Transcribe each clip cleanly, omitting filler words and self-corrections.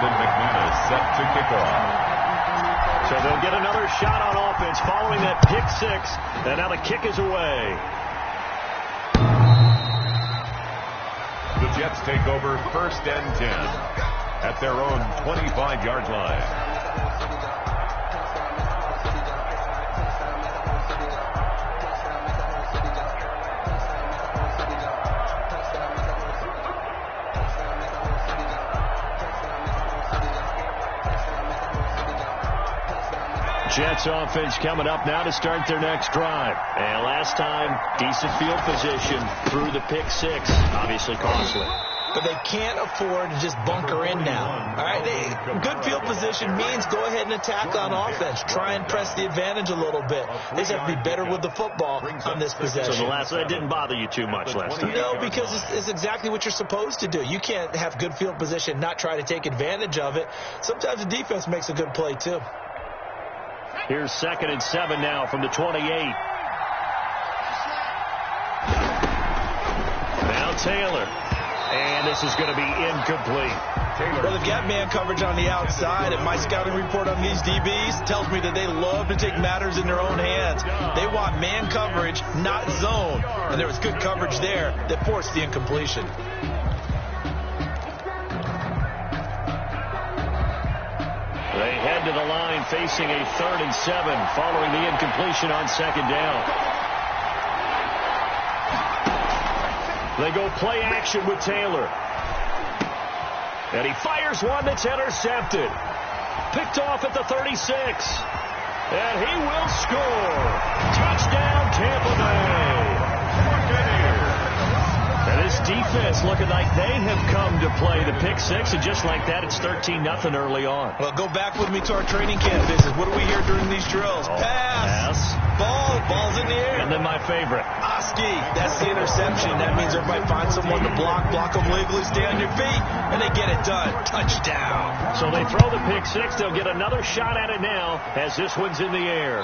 Brandon McManus set to kick off. So they'll get another shot on offense following that pick six. And now the kick is away. The Jets take over 1st and 10 at their own 25-yard line. Jets offense coming up now to start their next drive. And last time, decent field position through the pick six. Obviously costly. But they can't afford to just bunker in now. All right, good field position means go ahead and attack on offense. Try and press the advantage a little bit. They just have to be better with the football on this possession. So the last one didn't bother you too much last time? No, because it's exactly what you're supposed to do. You can't have good field position, not try to take advantage of it. Sometimes the defense makes a good play, too. Here's 2nd and 7 now from the 28. Now Taylor. And this is going to be incomplete. Well, they've got man coverage on the outside, and my scouting report on these DBs tells me that they love to take matters in their own hands. They want man coverage, not zone. And there was good coverage there that forced the incompletion. They head to the line facing a 3rd and 7 following the incompletion on 2nd down. They go play action with Taylor. And he fires one that's intercepted. Picked off at the 36. And he will score. Touchdown, Tampa Bay. And this defense looking like they have come to play the pick six, and just like that, it's 13-0 early on. Well, go back with me to our training camp visit. What do we hear during these drills? Pass. Ball's in the air. And then my favorite. Oski. That's the interception. That means everybody finds someone to block them legally, stay on your feet, and they get it done. Touchdown. So they throw the pick six. They'll get another shot at it now as this one's in the air.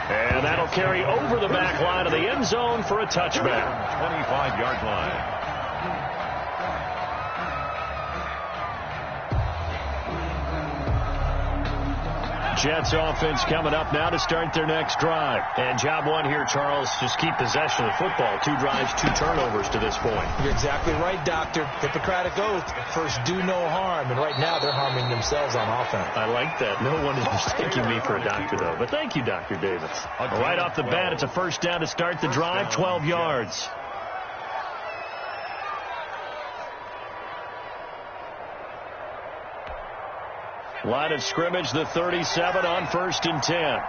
And that'll carry over the back line of the end zone for a touchback. 25-yard line. Jets offense coming up now to start their next drive. And job one here, Charles, just keep possession of the football. 2 drives, 2 turnovers to this point. You're exactly right, Doctor. Hippocratic oath, first do no harm. And right now they're harming themselves on offense. I like that. No one is mistaking me for a doctor, though. But thank you, Dr. Davis. Right off the bat, it's a 1st down to start the drive, 12 yards. Line of scrimmage, the 37 on 1st and 10.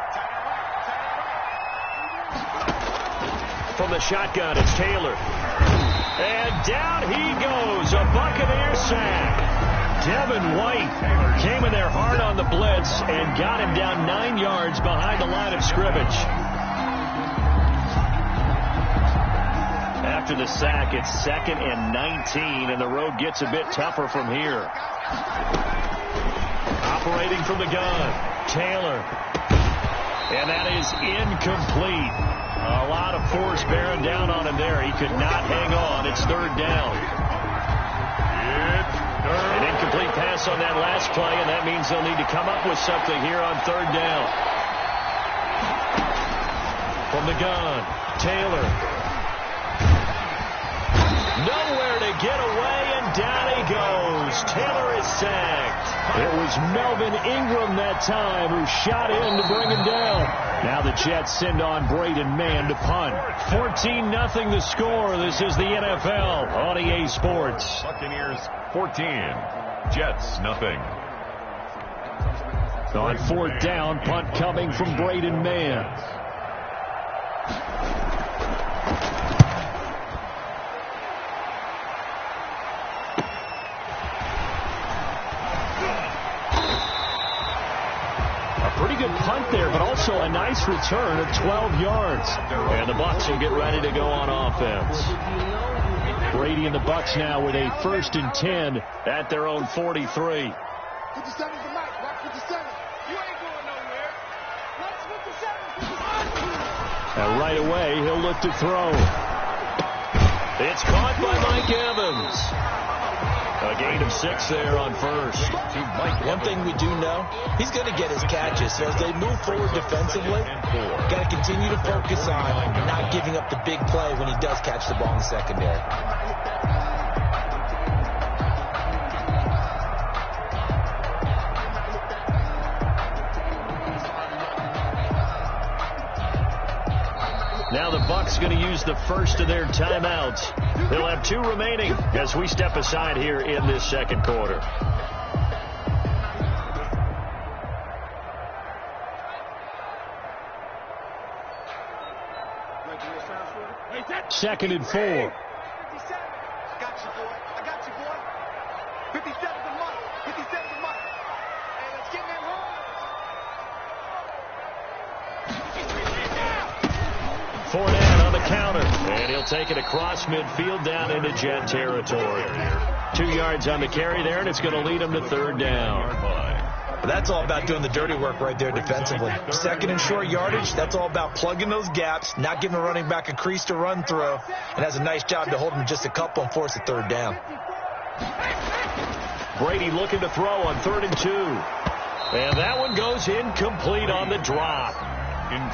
From the shotgun, it's Taylor. And down he goes, a Buccaneer sack. Devin White came in there hard on the blitz and got him down 9 yards behind the line of scrimmage. After the sack, it's 2nd and 19, and the road gets a bit tougher from here. Operating from the gun, Taylor. And that is incomplete. A lot of force bearing down on him there. He could not hang on. It's 3rd down. An incomplete pass on that last play, and that means they'll need to come up with something here on 3rd down. From the gun, Taylor. Nowhere to get away, and down he goes. Taylor is sacked. It was Melvin Ingram that time who shot in to bring him down. Now the Jets send on Braden Mann to punt. 14-0 the score. This is the NFL on EA Sports. Buccaneers 14, Jets nothing. On 4th down, punt coming from Braden Mann. Pretty good punt there, but also a nice return of 12 yards. And the Bucs will get ready to go on offense. Brady and the Bucs now with a 1st and 10 at their own 43. 57's the mic. Watch 57. You ain't going nowhere. Watch 57. And right away, he'll look to throw. It's caught by Mike Evans. gain of 6 there on first. One thing we do know, he's going to get his catches. So as they move forward defensively, got to continue to focus on not giving up the big play when he does catch the ball in the secondary. Now the Bucs going to use the first of their timeouts. They'll have 2 remaining as we step aside here in this second quarter. Second and 4. 57. I got you, boy. I got you, boy. 57 the money. 57 the money. Hey, let's get that home. 4 down on the counter. And he'll take it across midfield down into Jet territory. 2 yards on the carry there, and it's going to lead him to 3rd down. That's all about doing the dirty work right there defensively. Second and short yardage, that's all about plugging those gaps, not giving the running back a crease to run through, and has a nice job to hold him just a couple and force a 3rd down. Brady looking to throw on 3rd and 2. And that one goes incomplete on the drop.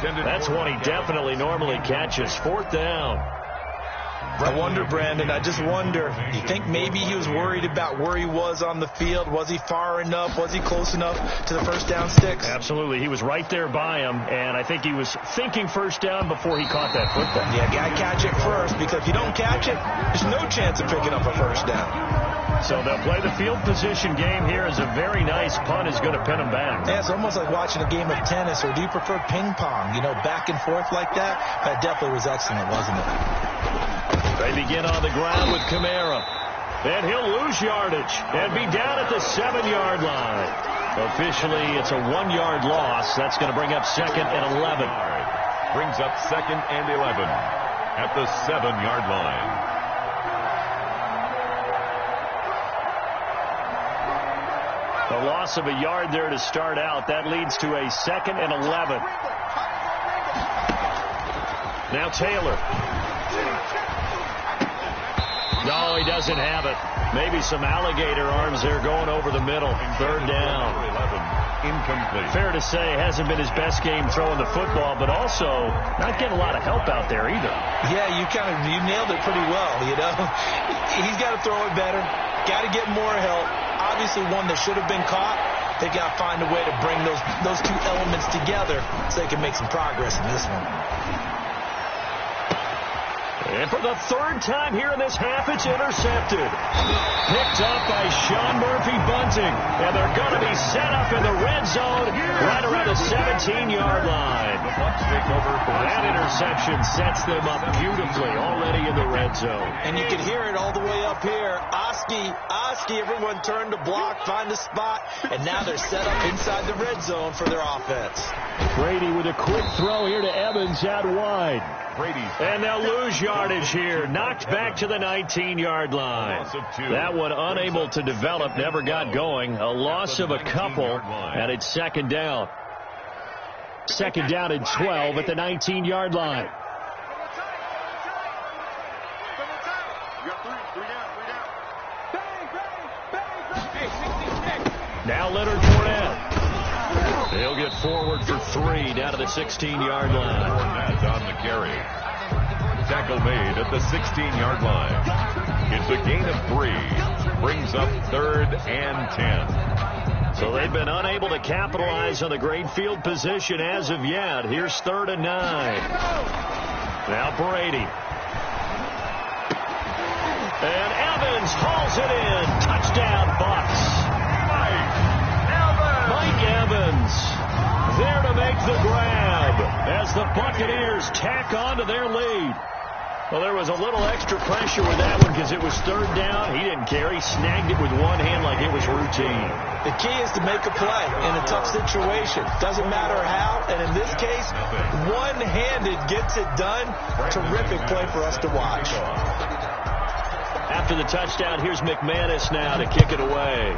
That's one he definitely normally catches. 4th down. I wonder, Brandon, I just wonder, you think maybe he was worried about where he was on the field? Was he far enough? Was he close enough to the first down sticks? Absolutely. He was right there by him, and I think he was thinking first down before he caught that football. Yeah, got to catch it first, because if you don't catch it, there's no chance of picking up a first down. So they'll play the field position game here as a very nice punt is going to pin him back. Yeah, it's almost like watching a game of tennis, or do you prefer ping pong? You know, back and forth like that? That definitely was excellent, wasn't it? They begin on the ground with Kamara. And he'll lose yardage and be down at the 7-yard line. Officially, it's a 1-yard loss. That's going to bring up 2nd and 11. Brings up 2nd and 11 at the 7-yard line. A loss of a yard there to start out. That leads to a 2nd and 11. Now Taylor. No, he doesn't have it. Maybe some alligator arms there going over the middle. 3rd down. Incomplete. Fair to say, hasn't been his best game throwing the football, but also not getting a lot of help out there either. Yeah, you nailed it pretty well, you know. He's got to throw it better. Got to get more help. Obviously one that should have been caught. They got to find a way to bring those 2 elements together so they can make some progress in this one. And for the 3rd time here in this half, it's intercepted. Picked up by Sean Murphy-Bunting. And they're going to be set up in the red zone right around the 17-yard line. That interception sets them up beautifully already in the red zone. And you can hear it all the way up here. Oski, everyone turned to block, find a spot, and now they're set up inside the red zone for their offense. Brady with a quick throw here to Evans out wide. And they'll lose yardage here. Knocked back to the 19-yard line. That one unable to develop, never got going. A loss of a couple, and it's 2nd down. 2nd down and 12 at the 19-yard line. Now Leonard Fournette. They'll get forward for 3 down to the 16-yard line. Fournette on the carry. Tackle made at the 16-yard line. It's a gain of 3. Brings up 3rd and 10. So they've been unable to capitalize on the great field position as of yet. Here's 3rd and 9. Now Brady. And Evans hauls it in. Touchdown, Bucs. Mike Evans there to make the grab as the Buccaneers tack on to their lead. Well, there was a little extra pressure with that one because it was 3rd down. He didn't care. He snagged it with one hand like it was routine. The key is to make a play in a tough situation. Doesn't matter how, and in this case, one-handed gets it done. Terrific play for us to watch. After the touchdown, here's McManus now to kick it away.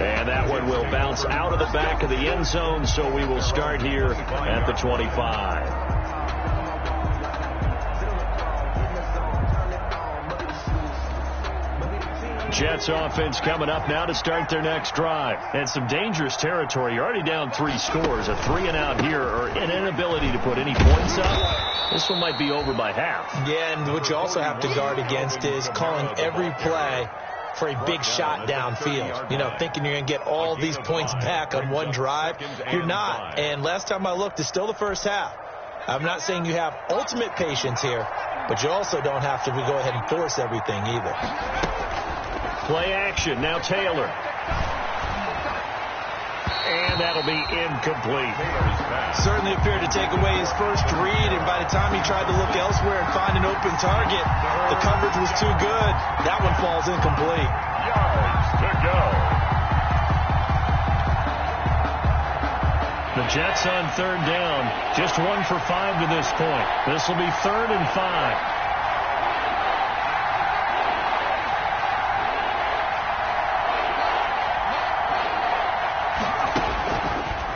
And that one will bounce out of the back of the end zone, so we will start here at the 25. Jets offense coming up now to start their next drive. And some dangerous territory. You're already down 3 scores. A 3-and-out here or an inability to put any points up. This one might be over by half. Yeah, and what you also have to guard against is calling every play for a big shot downfield. You know, thinking you're going to get all these points back on one drive. You're not. And last time I looked, it's still the first half. I'm not saying you have ultimate patience here, but you also don't have to go ahead and force everything either. Play action. Now Taylor. And that'll be incomplete. Certainly appeared to take away his first read, and by the time he tried to look elsewhere and find an open target, the coverage was too good. That one falls incomplete. Yards to go. The Jets on 3rd down. Just 1 for 5 to this point. This will be 3rd and 5.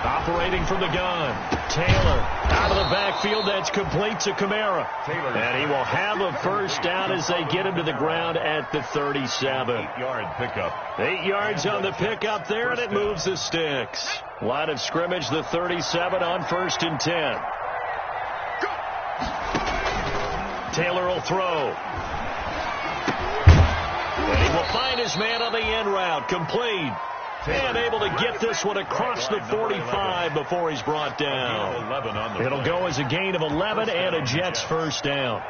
Operating from the gun. Taylor out of the backfield. That's complete to Kamara. And he will have a first down as they get him to the ground at the 37. 8-yard pickup. 8 yards on the pickup there, and it moves the sticks. Line of scrimmage, the 37 on 1st and 10. Taylor will throw. And he will find his man on the end route. Complete. And able to get this one across the 45 before he's brought down. It'll go as a gain of 11 and a Jets first down.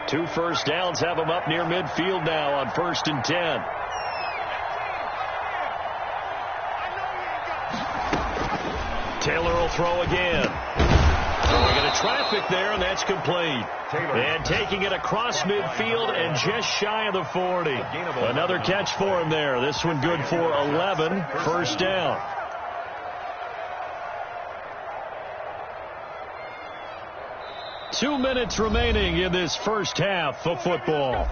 Two first downs have him up near midfield now on 1st and 10. Taylor will throw again. Throwing into traffic there, and that's complete. And taking it across midfield and just shy of the 40. Another catch for him there. This one good for 11. First down. Two minutes remaining in this first half of football.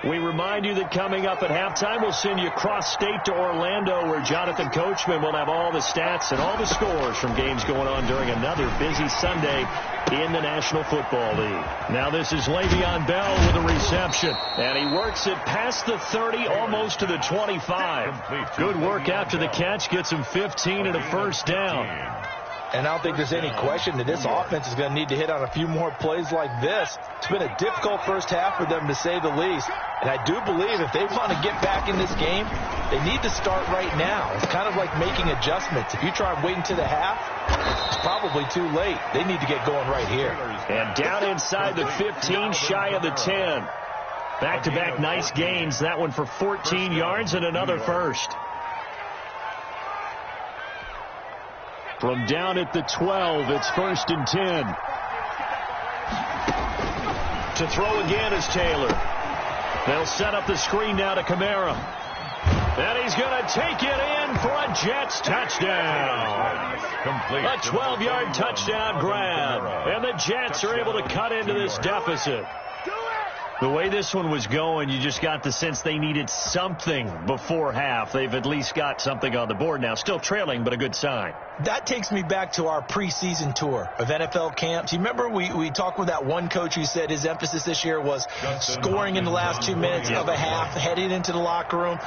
We remind you that coming up at halftime, we'll send you cross-state to Orlando, where Jonathan Coachman will have all the stats and all the scores from games going on during another busy Sunday in the National Football League. Now this is Le'Veon Bell with a reception, and he works it past the 30, almost to the 25. Good work after the catch, gets him 15 and a first down. And I don't think there's any question that this offense is going to need to hit on a few more plays like this. It's been a difficult first half for them, to say the least. And I do believe if they want to get back in this game, they need to start right now. It's kind of like making adjustments. If you try and wait until the half, it's probably too late. They need to get going right here. And down inside the 15, shy of the 10. Back-to-back nice gains. That one for 14 yards and another first. From down at the 12, it's 1st and 10. To throw again is Taylor. They'll set up the screen now to Kamara. And he's going to take it in for a Jets touchdown. A 12-yard touchdown grab. And the Jets are able to cut into this deficit. The way this one was going, you just got the sense they needed something before half. They've at least got something on the board now. Still trailing, but a good sign. That takes me back to our preseason tour of NFL camps. You remember we talked with that one coach who said his emphasis this year was scoring in the last 2 minutes of a half, heading into the locker room.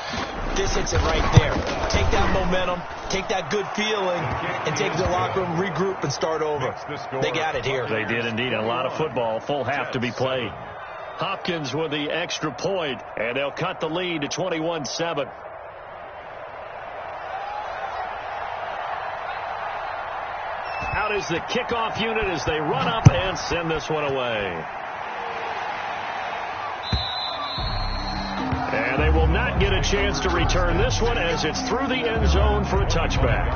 This hits it right there. Take that momentum, take that good feeling, and take the locker room, regroup, and start over. They got it here. They did indeed. A lot of football, full half to be played. Hopkins with the extra point, and they'll cut the lead to 21-7. Out is the kickoff unit as they run up and send this one away. And they will not get a chance to return this one as it's through the end zone for a touchback.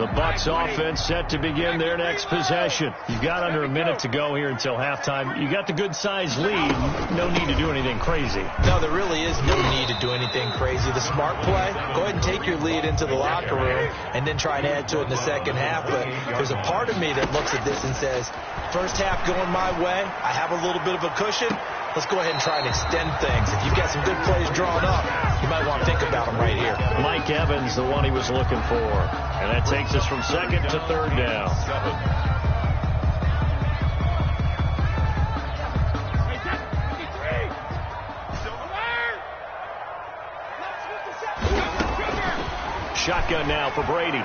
The Bucs offense set to begin their next possession. You've got under a minute to go here until halftime. You got the good-sized lead. No need to do anything crazy. No, there really is no need to do anything crazy. The smart play, go ahead and take your lead into the locker room and then try and add to it in the second half. But there's a part of me that looks at this and says, first half going my way, I have a little bit of a cushion. Let's go ahead and try and extend things. If you've got some good plays drawn up, you might want to think about them right here. Mike Evans, the one he was looking for. And that takes us from second to third down. Shotgun now for Brady.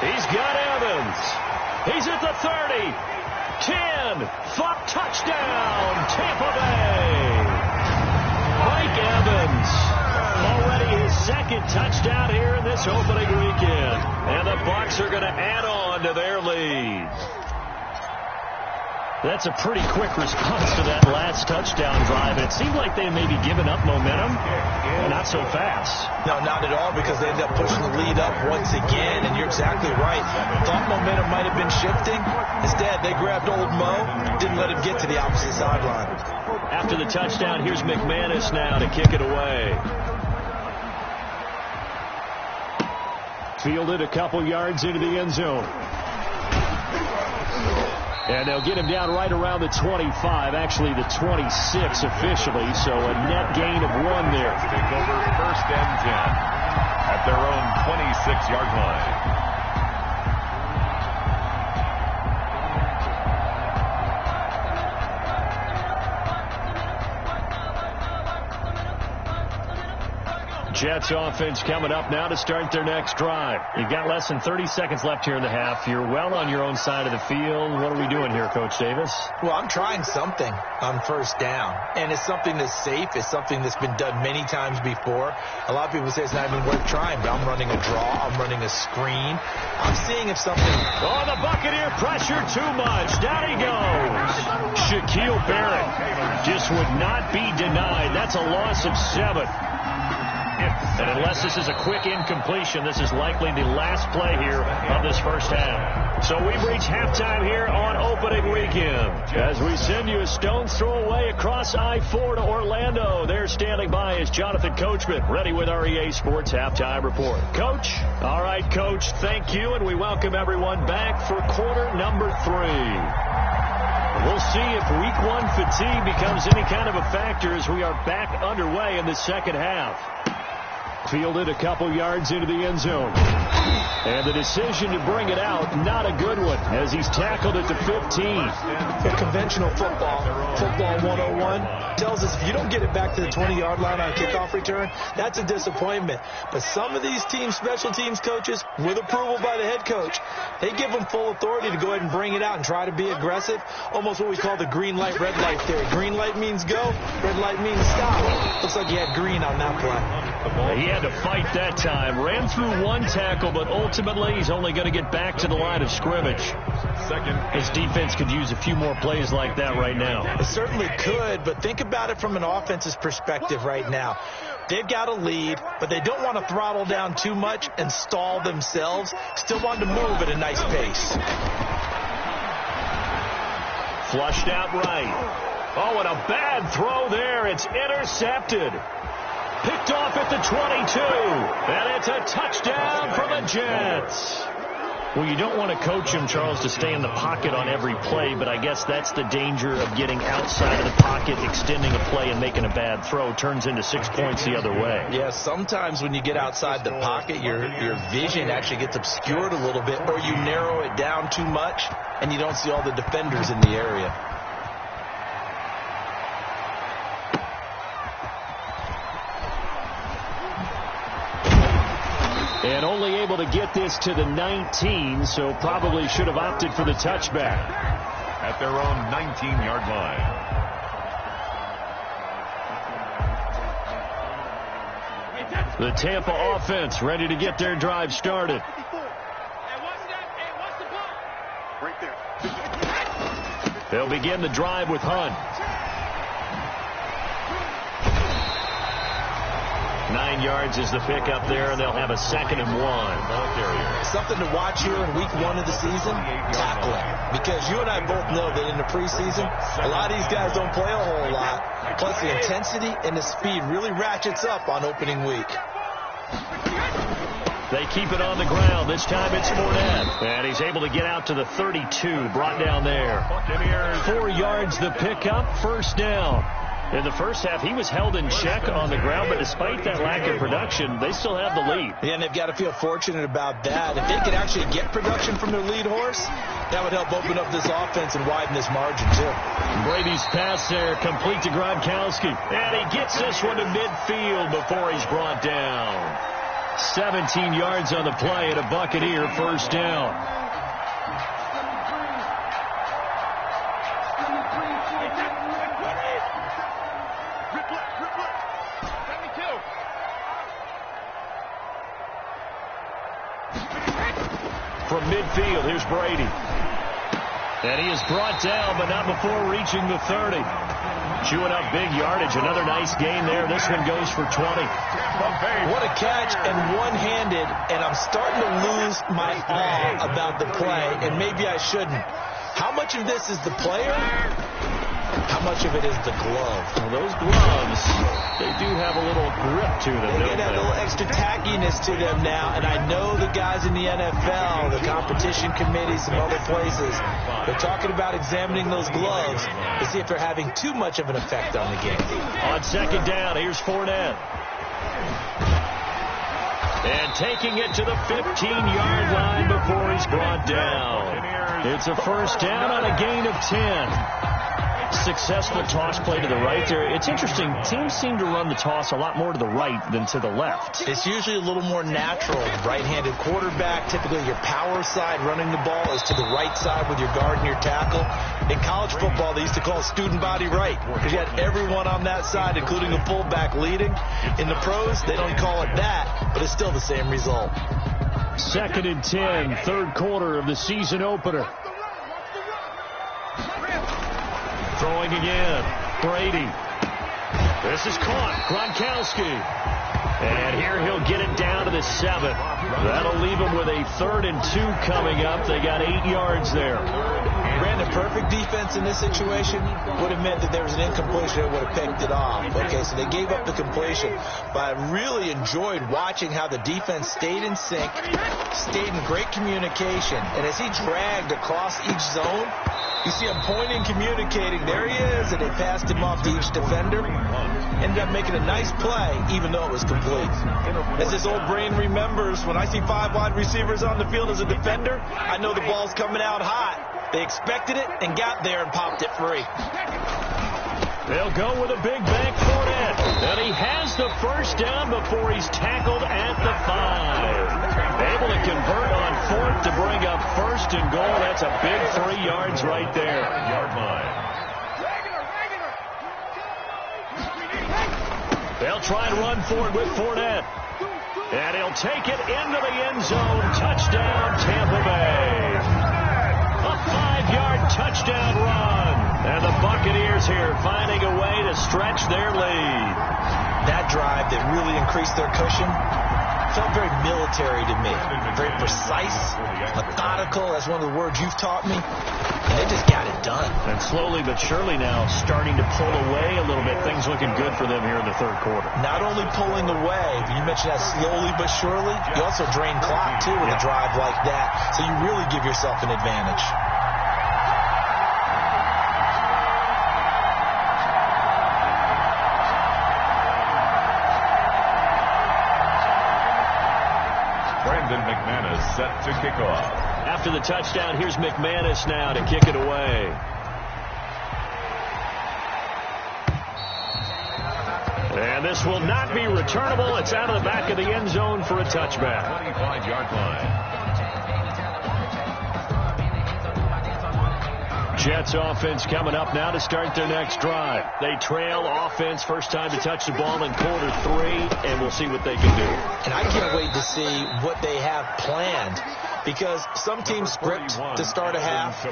He's got Evans. He's at the 30. 10, touchdown, Tampa Bay. Mike Evans, already his second touchdown here in this opening weekend. And the Bucs are going to add on to their lead. That's a pretty quick response to that last touchdown drive. It seemed like they may be giving up momentum. Not so fast. No, not at all, because they ended up pushing the lead up once again, and you're exactly right. Thought momentum might have been shifting. Instead, they grabbed old Mo, didn't let him get to the opposite sideline. After the touchdown, here's McManus now to kick it away. Fielded a couple yards into the end zone. And they'll get him down right around the 25, actually the 26 officially, so a net gain of 1 there. Take over first and 10 at their own 26-yard line. Jets offense coming up now to start their next drive. You've got less than 30 seconds left here in the half. You're well on your own side of the field. What are we doing here, Coach Davis? Well, I'm trying something on first down, and it's something that's safe. It's something that's been done many times before. A lot of people say it's not even worth trying, but I'm running a draw. I'm running a screen. I'm seeing if something... Oh, the Buccaneer pressure too much. Down he goes. Shaquille Barrett just would not be denied. That's a loss of 7. And unless this is a quick incompletion, this is likely the last play here of this first half. So we've reached halftime here on opening weekend. As we send you a stone's throw away across I-4 to Orlando. There standing by is Jonathan Coachman, ready with our EA Sports Halftime Report. Coach? All right, Coach, thank you, and we welcome everyone back for quarter number 3. We'll see if week 1 fatigue becomes any kind of a factor as we are back underway in the second half. Fielded a couple yards into the end zone. And the decision to bring it out, not a good one, as he's tackled at the 15. The conventional football 101, tells us if you don't get it back to the 20-yard line on a kickoff return, that's a disappointment. But some of these team special teams coaches, with approval by the head coach, they give them full authority to go ahead and bring it out and try to be aggressive, almost what we call the green light, red light theory. Green light means go, red light means stop. Looks like he had green on that play. He had to fight that time. Ran through one tackle, but ultimately he's only going to get back to the line of scrimmage. His defense could use a few more plays like that right now. It certainly could, but think about it from an offense's perspective right now. They've got a lead, but they don't want to throttle down too much and stall themselves. Still want to move at a nice pace. Flushed out right. Oh, and a bad throw there. It's intercepted. Picked off at the 22. And it's a touchdown for the Jets. Well, you don't want to coach him, Charles, to stay in the pocket on every play, but I guess that's the danger of getting outside of the pocket, extending a play, and making a bad throw. Turns into 6 points the other way. Yeah, sometimes when you get outside the pocket, your vision actually gets obscured a little bit, or you narrow it down too much, and you don't see all the defenders in the area. And only able to get this to the 19, so probably should have opted for the touchback. At their own 19-yard line. The Tampa offense ready to get their drive started. They'll begin the drive with Hunt. 9 yards is the pickup there, and they'll have a 2nd and 1. Something to watch here in week 1 of the season, tackling. Because you and I both know that in the preseason, a lot of these guys don't play a whole lot. Plus, the intensity and the speed really ratchets up on opening week. They keep it on the ground. This time it's Fournette. And he's able to get out to the 32, brought down there. 4 yards the pickup, 1st down. In the first half, he was held in check on the ground, but despite that lack of production, they still have the lead. Yeah, and they've got to feel fortunate about that. If they could actually get production from their lead horse, that would help open up this offense and widen this margin, too. Brady's pass there, complete to Gronkowski. And he gets this one to midfield before he's brought down. 17 yards on the play and a Buccaneer 1st down. From midfield, here's Brady. And he is brought down, but not before reaching the 30. Chewing up big yardage. Another nice gain there. This one goes for 20. What a catch, and one-handed, and I'm starting to lose my awe about the play, and maybe I shouldn't. How much of this is the player? How much of it is the glove? Well, those gloves, they do have a little grip to them. They have a little extra tackiness to them now, and I know the guys in the NFL, the competition committee, some other places, they're talking about examining those gloves to see if they're having too much of an effect on the game. On 2nd down, here's Fournette. And taking it to the 15-yard line before he's brought down. It's a 1st down on a gain of 10. Successful toss play to the right there. It's interesting. Teams seem to run the toss a lot more to the right than to the left. It's usually a little more natural. Right-handed quarterback, typically your power side running the ball is to the right side with your guard and your tackle. In college football, they used to call it student body right because you had everyone on that side, including a fullback leading. In the pros, they don't call it that, but it's still the same result. 2nd and 10, 3rd quarter of the season opener. Throwing again. Brady. This is caught. Gronkowski. And here he'll get it down to the 7. That'll leave him with a 3rd and 2 coming up. They got 8 yards there. Brandon, perfect defense in this situation would have meant that there was an incompletion that would have picked it off. Okay, so they gave up the completion. But I really enjoyed watching how the defense stayed in sync, stayed in great communication. And as he dragged across each zone, you see him pointing, communicating. There he is, and they passed him off to each defender. Ended up making a nice play, even though it was complete. As this old brain remembers, when I see 5 wide receivers on the field as a defender, I know the ball's coming out hot. They expected it and got there and popped it free. They'll go with a big bank for it. And he has the 1st down before he's tackled at the 5. Able to convert on 4th to bring up 1st and goal. That's a big 3 yards right there. Yard line. They'll try and run for it with Fournette. And he'll take it into the end zone. Touchdown, Tampa Bay. A 5-yard touchdown run. And the Buccaneers here finding a way to stretch their lead. That drive that really increased their cushion felt very military to me. Very precise, methodical. That's one of the words you've taught me. And they just got it done. And slowly but surely now starting to pull away a little bit. Things looking good for them here in the 3rd quarter. Not only pulling away, but you mentioned that slowly but surely. You also drain clock, too, with a drive like that. So you really give yourself an advantage. McManus set to kick off. After the touchdown, here's McManus now to kick it away. And this will not be returnable. It's out of the back of the end zone for a touchback. 25-yard line. Jets offense coming up now to start their next drive. They trail offense, first time to touch the ball in quarter 3, and we'll see what they can do. And I can't wait to see what they have planned because some teams script to start a half.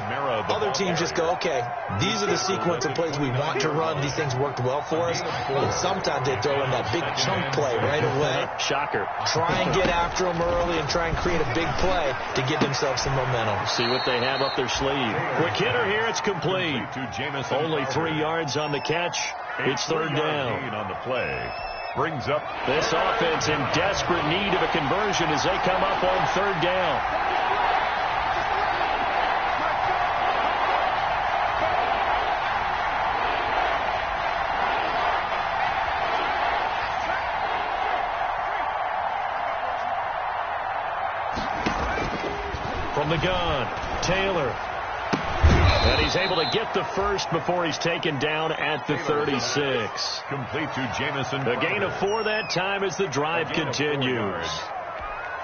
Other teams just go, okay, these are the sequence of plays we want to run. These things worked well for us. And sometimes they throw in that big chunk play right away. Shocker. Try and get after them early and try and create a big play to give themselves some momentum. See what they have up their sleeve. Quick hitter here. It's complete. Only 3 yards on the catch. It's third down. On the play. Brings up this offense in desperate need of a conversion as they come up on third down. From the gun, Taylor. And he's able to get the first before he's taken down at the 36. Complete to Jamison. A gain of 4 that time as the drive continues.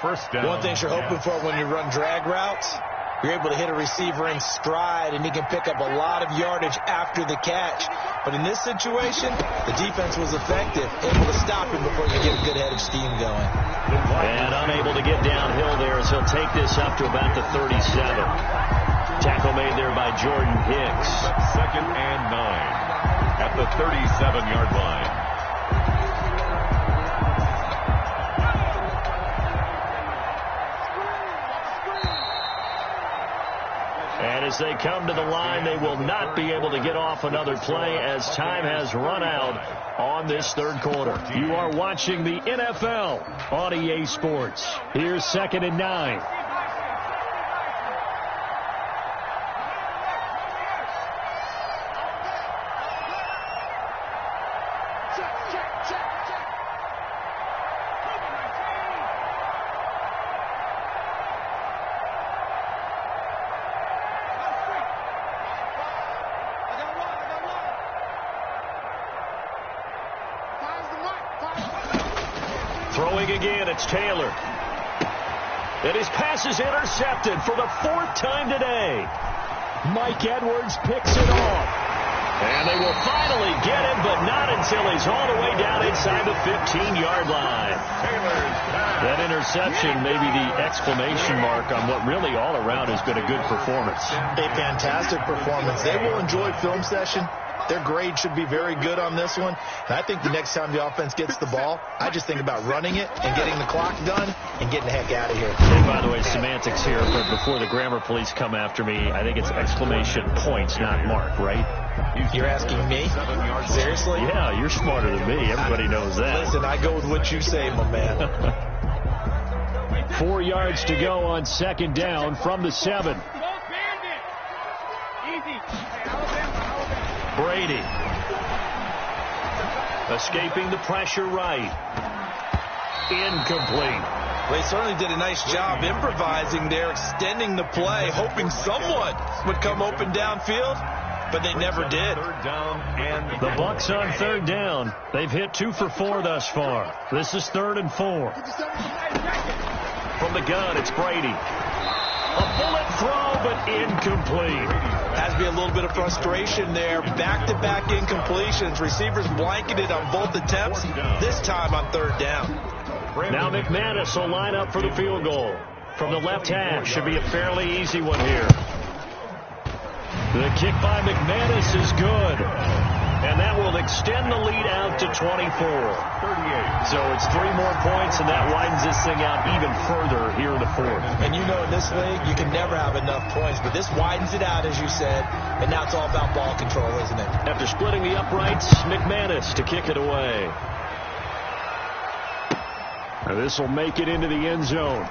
First down. One thing you're hoping for when you run drag routes, you're able to hit a receiver in stride, and he can pick up a lot of yardage after the catch. But in this situation, the defense was effective, able to stop him before you get a good head of steam going. And unable to get downhill there as he'll take this up to about the 37. Tackle made there by Jordan Hicks. 2nd and 9 at the 37-yard line. And as they come to the line, they will not be able to get off another play as time has run out on this third quarter. You are watching the NFL on EA Sports. Here's 2nd and 9. Throwing again, it's Taylor. And his pass is intercepted for the 4th time today. Mike Edwards picks it off. And they will finally get him, but not until he's all the way down inside the 15-yard line. That interception may be the exclamation mark on what really all around has been a good performance. A fantastic performance. They will enjoy film session. Their grade should be very good on this one. And I think the next time the offense gets the ball, I just think about running it and getting the clock done and getting the heck out of here. And by the way, semantics here, but before the grammar police come after me, I think it's exclamation points, not mark, right? You're asking me? Seriously? Yeah, you're smarter than me. Everybody knows that. Listen, I go with what you say, my man. 4 yards to go on 2nd down from the 7. Brady. Escaping the pressure right. Incomplete. They certainly did a nice job improvising there, extending the play, hoping someone would come open downfield, but they never did. Third down and the Bucs on 3rd down. They've hit 2 for 4 thus far. This is 3rd and 4. From the gun, it's Brady. A bullet throw, but incomplete. Has to be a little bit of frustration there. Back-to-back incompletions. Receivers blanketed on both attempts, this time on 3rd down. Now McManus will line up for the field goal. From the left hash, should be a fairly easy one here. The kick by McManus is good. And that will extend the lead out to 24. 38. So it's 3 more points, and that widens this thing out even further here in the 4th. And you know in this league, you can never have enough points, but this widens it out, as you said, and now it's all about ball control, isn't it? After splitting the uprights, McManus to kick it away. And this will make it into the end zone.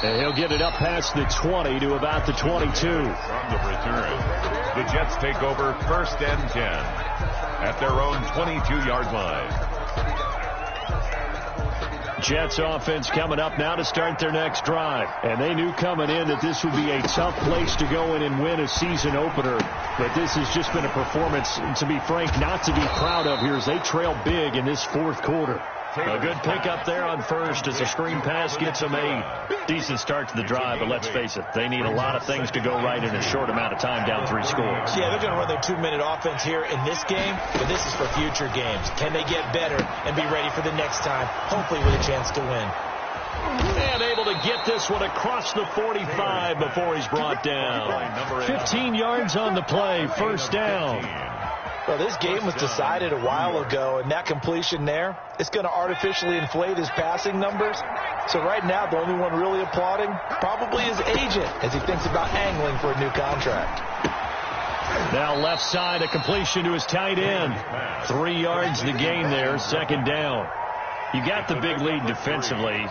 And he'll get it up past the 20 to about the 22. From the return, the Jets take over 1st and 10 at their own 22-yard line. Jets offense coming up now to start their next drive. And they knew coming in that this would be a tough place to go in and win a season opener. But this has just been a performance, to be frank, not to be proud of here as they trail big in this 4th quarter. A good pickup there on 1st as a screen pass gets them 8. Decent start to the drive, but let's face it, they need a lot of things to go right in a short amount of time, down 3 scores. Yeah, they're going to run their 2-minute offense here in this game, but this is for future games. Can they get better and be ready for the next time, hopefully with a chance to win? And able to get this one across the 45 before he's brought down. 15 yards on the play, first down. Well, this game was decided a while ago, and that completion there, it's going to artificially inflate his passing numbers. So right now, the only one really applauding probably his agent as he thinks about angling for a new contract. Now left side, a completion to his tight end. 3 yards the gain there, second down. You got the big lead defensively,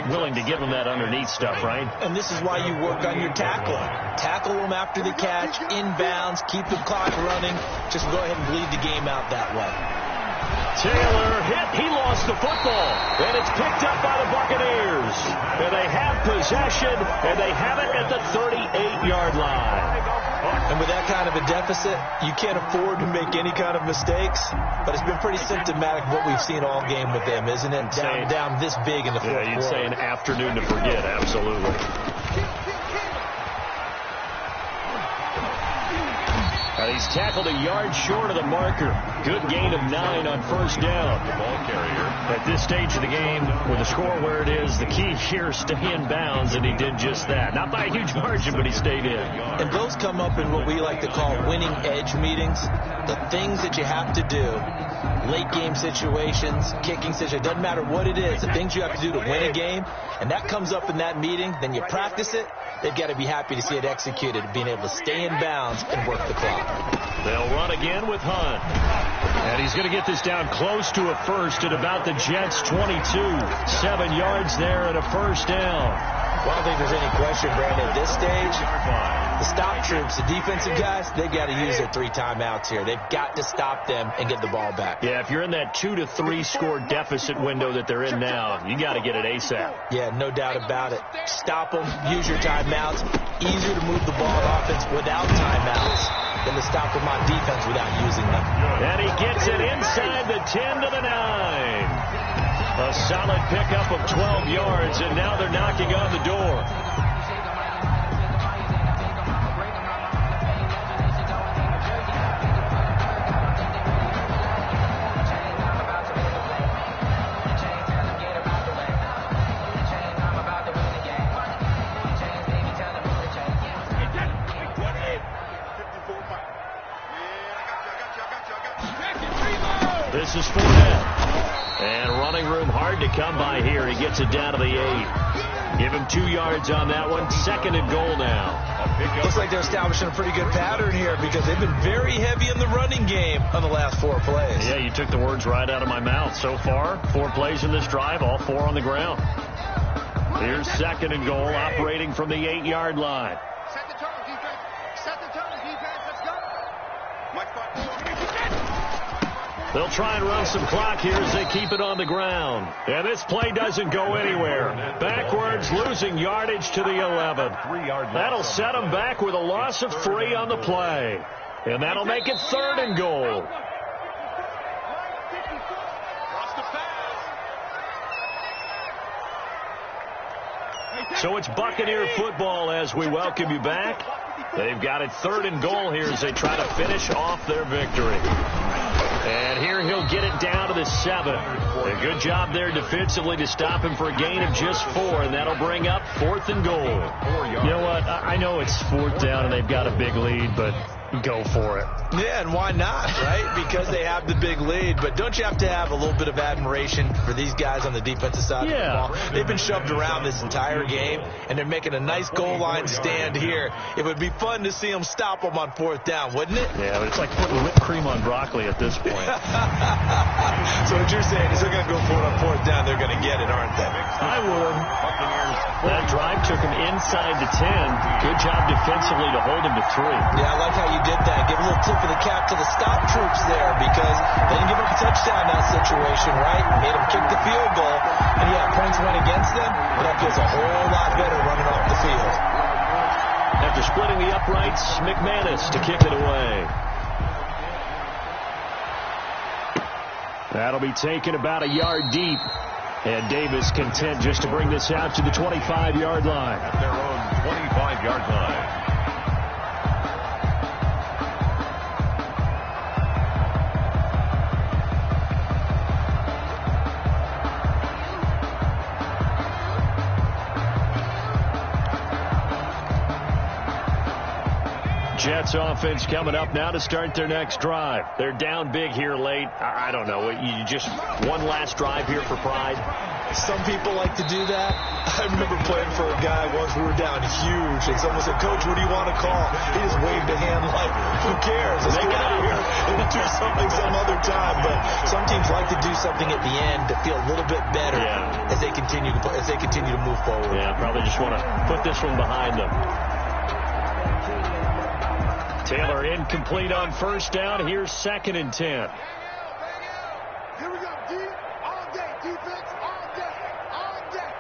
willing to give them that underneath stuff, right? And this is why you work on your tackling. Tackle them after the catch, inbounds, keep the clock running. Just go ahead and bleed the game out that way. Taylor hit. He lost the football. And it's picked up by the Buccaneers. And they have possession, and they have it at the 38-yard line. And with that kind of a deficit, you can't afford to make any kind of mistakes. But it's been pretty symptomatic of what we've seen all game with them, isn't it? Down this big in the fourth quarter. Yeah, you'd say an afternoon to forget, absolutely. And he's tackled a yard short of the marker. Good gain of 9 on first down. The ball carrier. At this stage of the game, with the score where it is, the key here is stay in bounds, and he did just that. Not by a huge margin, but he stayed in. And those come up in what we like to call winning edge meetings. The things that you have to do, late game situations, kicking situations, doesn't matter what it is, the things you have to do to win a game, and that comes up in that meeting, then you practice it. They've got to be happy to see it executed, being able to stay in bounds and work the clock. They'll run again with Hunt. And he's going to get this down close to a first at about the Jets' 22. 7 yards there and a first down. Well, I don't think there's any question, Brandon, at this stage, the stop troops, the defensive guys, they've got to use their 3 timeouts here. They've got to stop them and get the ball back. Yeah, if you're in that 2 to 3 score deficit window that they're in now, you got to get it ASAP. Yeah, no doubt about it. Stop them, use your timeouts. Easier to move the ball on offense without timeouts than to stop them on defense without using them. And he gets it inside the 10 to the 9. A solid pickup of 12 yards, and now they're knocking on the door. This is Fournette. And running room hard to come by here. He gets it down to the 8. Give him 2 yards on that one. Second and goal now. Looks like they're establishing a pretty good pattern here because they've been very heavy in the running game on the last 4 plays. Yeah, you took the words right out of my mouth. So far, 4 plays in this drive, all 4 on the ground. Here's second and goal, operating from the 8-yard line. Set the tone, defense. Set the tone, defense. Let's go. They'll try and run some clock here as they keep it on the ground. And this play doesn't go anywhere. Backwards, losing yardage to the 11. That'll set them back with a loss of 3 on the play. And that'll make it third and goal. So it's Buccaneer football as we welcome you back. They've got it third and goal here as they try to finish off their victory. And here he'll get it down to the 7. A good job there defensively to stop him for a gain of just 4, and that'll bring up fourth and goal. You know what? I know it's 4th down and they've got a big lead, but go for it. Yeah, and why not, right? Because they have the big lead. But don't you have to have a little bit of admiration for these guys on the defensive side of the ball? They've been shoved around this entire game, and they're making a nice goal line stand here. It would be fun to see them stop them on 4th down, wouldn't it? Yeah, but it's like putting whipped cream on broccoli at this point. So what you're saying is they're going to go for it on 4th down. They're going to get it, aren't they? I would. That drive took him inside the 10. Good job defensively to hold him to 3. Yeah, I like how you did that. Give a little tip of the cap to the stop troops there because they didn't give up a touchdown in that situation, right? Made them kick the field goal. And yeah, points went against them, but that feels a whole lot better running off the field. After splitting the uprights, McManus to kick it away. That'll be taken about a yard deep. And Davis content just to bring this out to the 25-yard line. At their own 25-yard line. Jets offense coming up now to start their next drive. They're down big here late. I don't know. You just one last drive here for pride. Some people like to do that. I remember playing for a guy once. We were down huge, and someone said, "Coach, what do you want to call?" He just waved a hand like, "Who cares? Let's get out of here and do something some other time." But some teams like to do something at the end to feel a little bit better as they continue to move forward. Yeah, probably just want to put this one behind them. Taylor incomplete on first down. Here's 2nd and 10. Here we go. D all day. Defense all day. All day.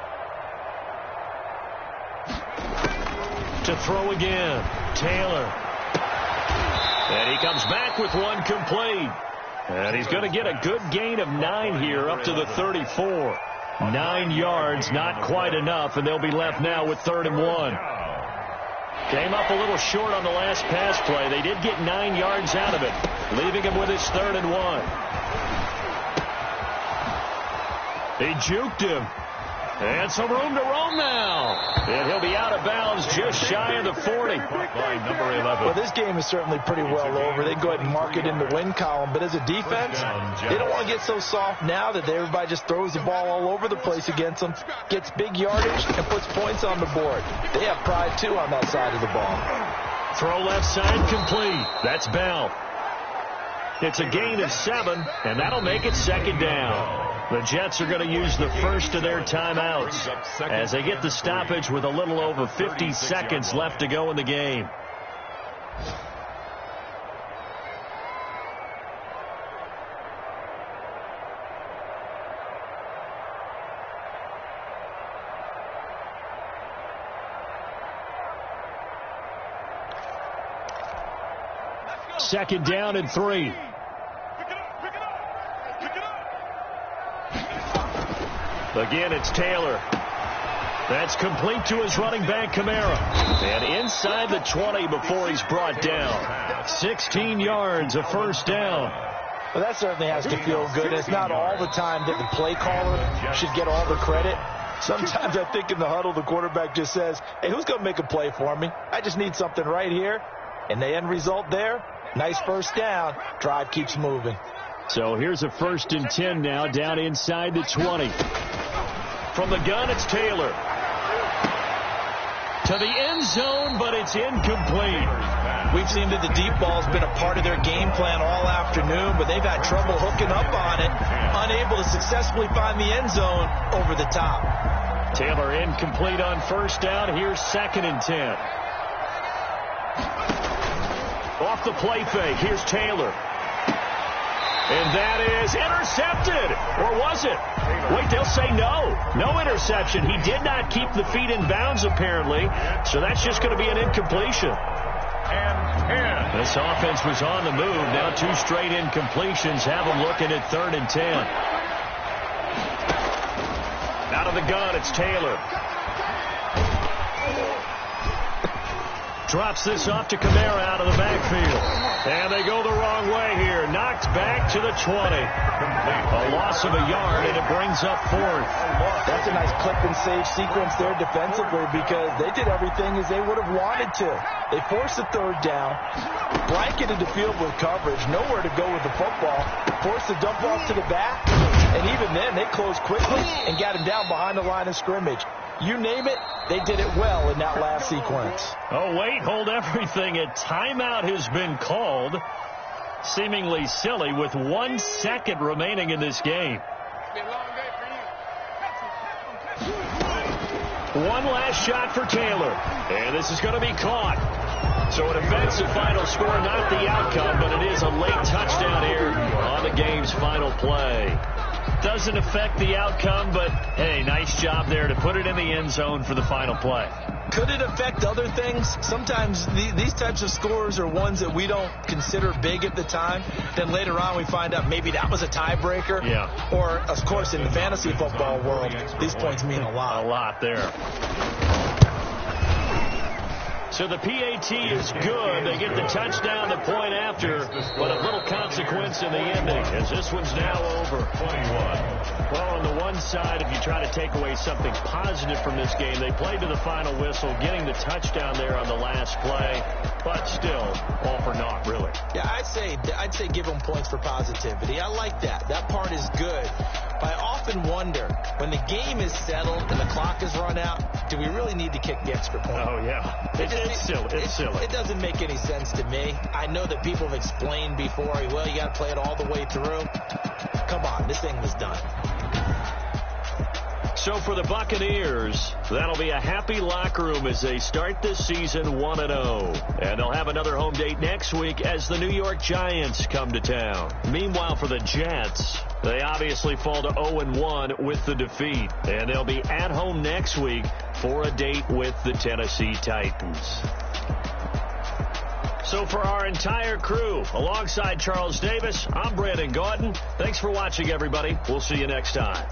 To throw again. Taylor. And he comes back with one complete. And he's going to get a good gain of 9 here up to the 34. 9 yards, not quite enough, and they'll be left now with 3rd and 1. Came up a little short on the last pass play. They did get 9 yards out of it, leaving him with his 3rd and 1. He juked him. And some room to roam now. And he'll be out of bounds just shy of the 40. By number 11. Well, this game is certainly pretty well over. They can go ahead and mark it in the win column. But as a defense, they don't want to get so soft now that everybody just throws the ball all over the place against them, gets big yardage, and puts points on the board. They have pride, too, on that side of the ball. Throw left side complete. That's Bell. It's a gain of 7, and that'll make it 2nd down. The Jets are going to use the first of their timeouts as they get the stoppage with a little over 50 seconds left to go in the game. Second down and 3. Again, it's Taylor. That's complete to his running back, Kamara. And inside the 20 before he's brought down. 16 yards, a first down. Well, that certainly has to feel good. It's not all the time that the play caller should get all the credit. Sometimes I think in the huddle, the quarterback just says, "Hey, who's going to make a play for me? I just need something right here." And the end result there, nice first down. Drive keeps moving. So here's a 1st and 10 now, down inside the 20. From the gun, it's Taylor. To the end zone, but it's incomplete. We've seen that the deep ball's been a part of their game plan all afternoon, but they've had trouble hooking up on it, unable to successfully find the end zone over the top. Taylor incomplete on first down. Here's 2nd and 10. Off the play fake, here's Taylor. And that is intercepted. Or was it? Wait, they'll say no. No interception. He did not keep the feet in bounds, apparently. So that's just going to be an incompletion. And this offense was on the move. Now 2 straight incompletions have them looking at 3rd and 10. Out of the gun, it's Taylor. Drops this off to Kamara out of the backfield. And they go the wrong way here. Knocked back to the 20. A loss of a yard, and it brings up 4th. That's a nice clip and save sequence there defensively because they did everything as they would have wanted to. They forced the 3rd down, blanketed the field with coverage, nowhere to go with the football, forced the dump off to the back, and even then they closed quickly and got him down behind the line of scrimmage. You name it, they did it well in that last sequence. Oh, wait, hold everything. A timeout has been called. Seemingly silly with 1 second remaining in this game. One last shot for Taylor. And this is going to be caught. So an offensive final score, not the outcome, but it is a late touchdown here on the game's final play. Doesn't affect the outcome, but, hey, nice job there to put it in the end zone for the final play. Could it affect other things? Sometimes these types of scores are ones that we don't consider big at the time. Then later on we find out maybe that was a tiebreaker. Yeah. Or, of course, in the fantasy football world, these points mean a lot. A lot there. So the PAT is good. They get the touchdown the point after, but of little consequence in the ending as this one's now over. 21. Well, on the one side, if you try to take away something positive from this game, they played to the final whistle, getting the touchdown there on the last play, but still, all for naught, really. Yeah, I'd say give them points for positivity. I like that. That part is good. But I often wonder, when the game is settled and the clock is run out, do we really need to kick the extra point? Oh, yeah. It's silly. It's silly. It doesn't make any sense to me. I know that people have explained before, well, you got to play it all the way through. Come on, this thing was done. So for the Buccaneers, that'll be a happy locker room as they start this season 1-0. And they'll have another home date next week as the New York Giants come to town. Meanwhile, for the Jets, they obviously fall to 0-1 with the defeat. And they'll be at home next week for a date with the Tennessee Titans. So for our entire crew, alongside Charles Davis, I'm Brandon Gaudin. Thanks for watching, everybody. We'll see you next time.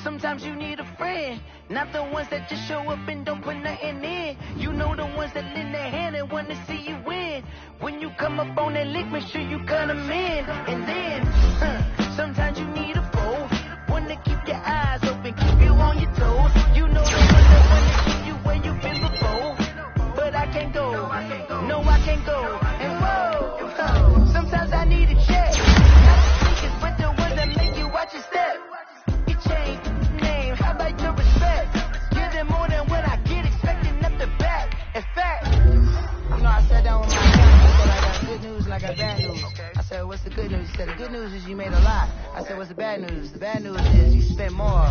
Sometimes you need a friend, not the ones that just show up and don't put nothing in. You know the ones that lend their hand and want to see you win. When you come up on that lick, make sure you cut them in. And then, sometimes you need a foe, one to keep your eyes open, keep you on your toes. You know the ones that want to keep you where you've been before. But I can't go, no I can't go. And whoa, sometimes I need a check. Not the sneakers, but the ones that make you watch your step. I got bad news. I said, what's the good news? He said, the good news is you made a lot. I said, what's the bad news? The bad news is you spent more.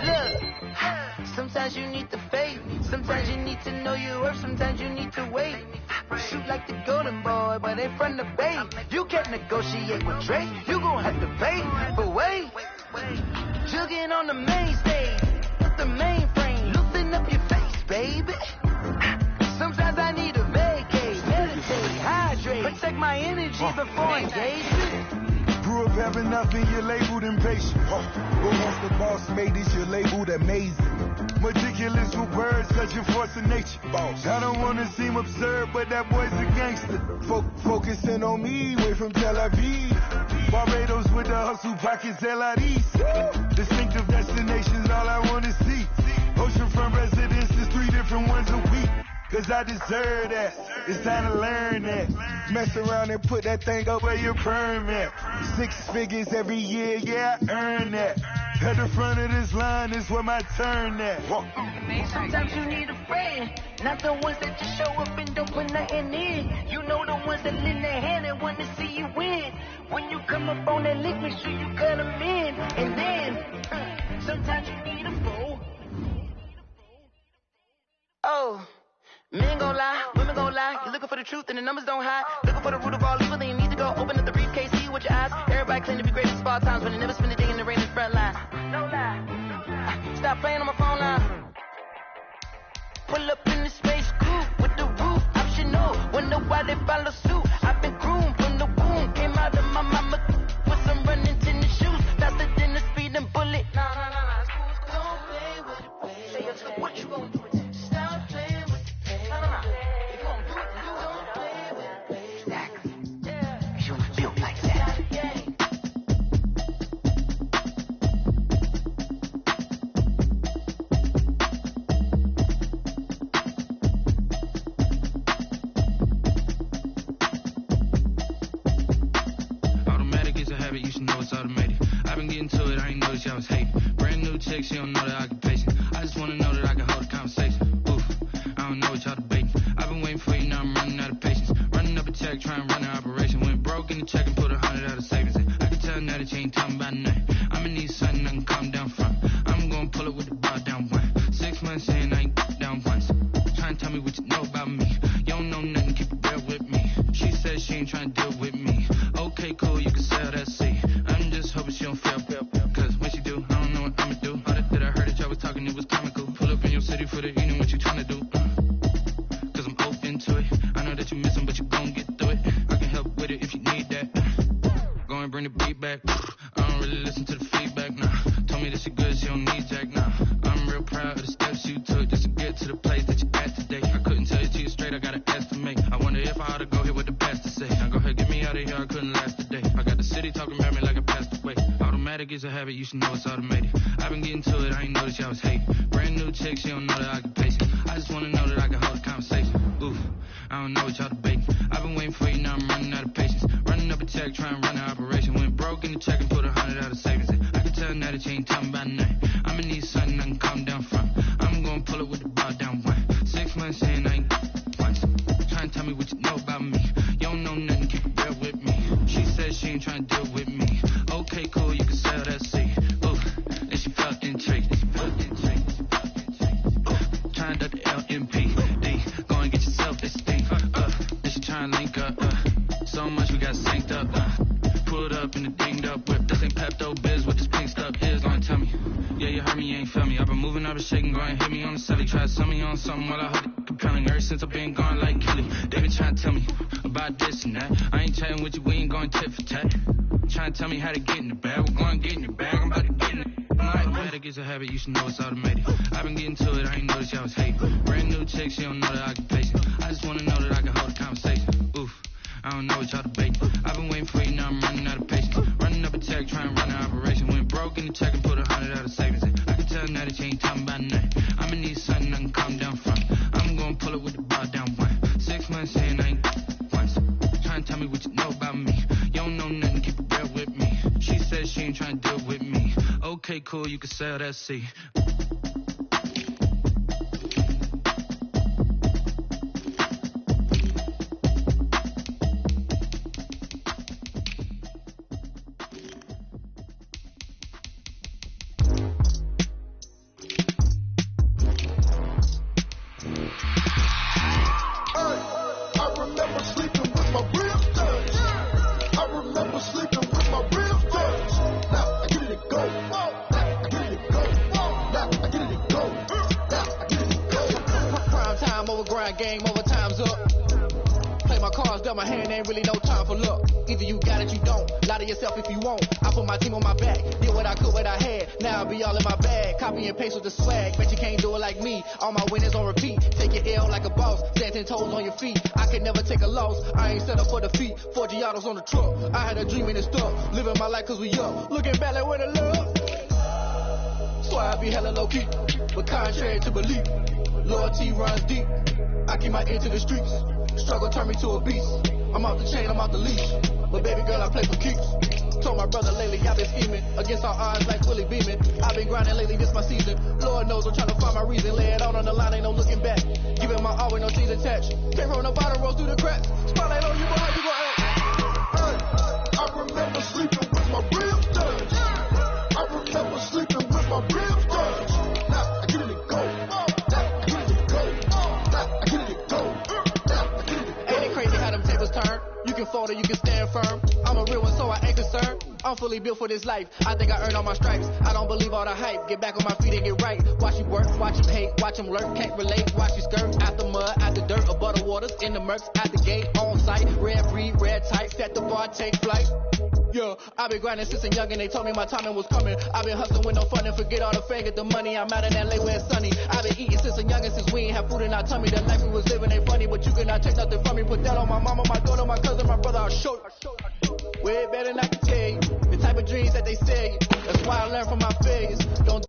Look, sometimes you need the faith. Sometimes you need to know your worth. Sometimes you need to wait. Shoot like the golden boy, but in front of Bay. You can't negotiate with Drake. You gon' have to pay. But wait, jugging on the main stage with the mainframe. Loosen up your face, baby. Sometimes I need a vacate, meditate, hydrate, protect my energy before engagement. Grew up having nothing, you're labeled impatient. But once the boss made this, you're labeled amazing. Ridiculous with words, such a force of nature. I don't want to seem absurd, but that boy's a gangster. Focusing on me, way from Tel Aviv. Barbados with the hustle pockets, LIDs. Distinctive destinations, all I want to see. Oceanfront residences, 3 different ones a week. Cause I deserve that, it's time to learn that. Mess around and put that thing up where your perm at. 6 figures every year, yeah, I earn that. At the front of this line is where my turn at. Sometimes you need a friend, not the ones that just show up and don't put nothing in. You know the ones that lend their hand and want to see you win. When you come up on that lick, make sure you cut them in. And then, sometimes you need a foe. Oh. Men gon' lie, women gon' lie. You're looking for the truth and the numbers don't hide. Looking for the root of all evil, then you need to go open up the briefcase, see with your eyes. Everybody claim to be great at small times, but they never spend a day in the rain in the front line. No lie. Stop playing on my phone line. Pull up in the space coupe with the roof optional. Wonder why they follow suit. I've been groomed from the womb. Came out of my mama with some running tennis shoes. Faster than the speeding bullet. Nah. Don't play with it, baby. Say what you gon' do with it? Stop playing with it. If you won't do it, then you don't play with it, baby. Exactly. Yeah. You was built like that. Automatic is a habit, you should know it's automated. I've been getting to it, I ain't noticed y'all was hating. Brand new chick, she don't know the occupation. I just wanna know that I can hold a conversation. Oof, I don't know what y'all debating. I've been waiting for you, now I'm running out of patience. Running up a check, trying to run an operation. Went broke in the check and put 100 out of savings in. I can tell now that you ain't talking about nothing. I'ma need something I can calm down from. I'm gonna pull it with the bar down one. 6 months in, I ain't down once. Trying to tell me what you know about me. she ain't trying to deal with me. Okay, cool, you can sell that C. I'm just hoping she don't fail. Cause when she do, I don't know what I'ma do. All that I heard that y'all was talking, it was comical. Pull up in your city for the evening, what you trying to do? Cause I'm open to it. I know that you missing, but you gon' get through it. I can help with it if you need that. Go and bring the beat back. I don't really listen to the feedback, nah. Told me that she good, she don't need Jack, nah. I'm real proud of the steps you took just to get to the place that you at today. I couldn't tell you to you straight, I got an estimate. I wonder if I ought to go here with the best to say. Now go ahead, get me out of here, I couldn't last today. I got the city talking about me like I passed away. Automatic is a habit, you should know it's automated. I've been getting to it, I ain't noticed y'all was hating. Brand new chick, she don't know that I can pace it. I just wanna know that I can hold a conversation. Oof, I don't know what y'all debating. I've been waiting for you, now I'm running out of patience. Running up a check, trying to run an operation. Went broke in the check and put 100 out of savings in. I can tell now that you ain't talking about nothing. I'ma need something I can calm down from. I'm gonna pull it with the bar down one. 6 months in, I ain't once. Trying to tell me what you know about me. You don't know nothing, keep it real with me. She said she ain't trying to deal with me. Okay, cool, you can sell that C. Ooh, and she felt intrigued. Trying to duck the LMP. Go and get yourself this thing. Then she trying to link up. So much we got synced up. Pulled up in the dinged up whip. This ain't Pepto Biz, what this pink stuff is. Don't tell me. Yeah, you heard me, you ain't feel me. I've been moving, I've been shaking, go and hit me on the celly. Try to sell me on something while I hold it compelling. Ever since I've been gone like Kelly. They been trying to tell me about this and that. I ain't chatting with you, we ain't going tit for tat. Trying to tell me how to get in the bag. We're going to get in the bag, I'm about to get in it. Automatic is a habit, you should know it's automated. I've been getting to it, I ain't noticed y'all was hating. Brand new chick, she don't know that I can pace it. I just wanna know that I can hold a conversation. Oof, I don't know what y'all debating. I've been waiting for you, now I'm running out of patience. Running up a check, trying to run an operation. Went broke in the check and put 100 out of savings in. I can tell now that you ain't talking about nothing. I'ma need something I can calm down from. I'm gonna pull it with the bar down one. 6 months in, I ain't once. Trying to tell me what you know about me. You don't know nothing, keep it real with me. She said she ain't trying to deal with me. Okay, cool, you can sell that C. Game over, time's up. Play my cards, dealt my hand, ain't really no time for luck. Either you got it, you don't. Lie to yourself if you won't. I put my team on my back, did what I could, what I had. Now I'll be all in my bag, copy and paste with the swag. Bet you can't do it like me. All my winners on repeat. Take your L like a boss, stand 10 toes on your feet. I can never take a loss. I ain't set up for defeat. 4 Giottos on the truck. I had a dream and it's stuck. Living my life cause we up. Looking back like where the love. So I be hella low key, but contrary to belief, loyalty runs deep. I keep my ear to the streets. Struggle turned me to a beast. I'm off the chain, I'm off the leash. But baby girl, I play for keeps. Told my brother lately, I've been scheming. Against all odds like Willie Beeman. I've been grinding lately, this my season. Lord knows I'm trying to find my reason. Lay it out on the line, ain't no looking back. Giving my all with no strings attached. Came from the bottom, rose through the cracks. Spotlight on you, how you gon' act? Hey, I remember sleeping with my ribs touched. I remember sleeping with my ribs touched. Now I get it and go. You can fold or you can stand firm. I'm a real one, so I ain't concerned. I'm fully built for this life. I think I earned all my stripes. I don't believe all the hype. Get back on my feet and get right. Watch you work, watch you hate, watch them lurk. Can't relate, watch you skirt. Out the mud, out the dirt, above the waters, in the murks, out the gate, on site. Red breed, red tight, set the bar, take flight. Yeah, I've been grinding since a young and they told me my timing was coming. I've been hustling with no fun and forget all the fame, get the money. I'm out in LA where it's sunny. I've been eating since a young and since we ain't have food in our tummy. The life we was living ain't funny, but you cannot take nothing from me. Put that on my mama, my daughter, my cousin, my brother, I'll show you. Way better than I can tell you. The type of dreams that they say. That's why I learned from my failures. Don't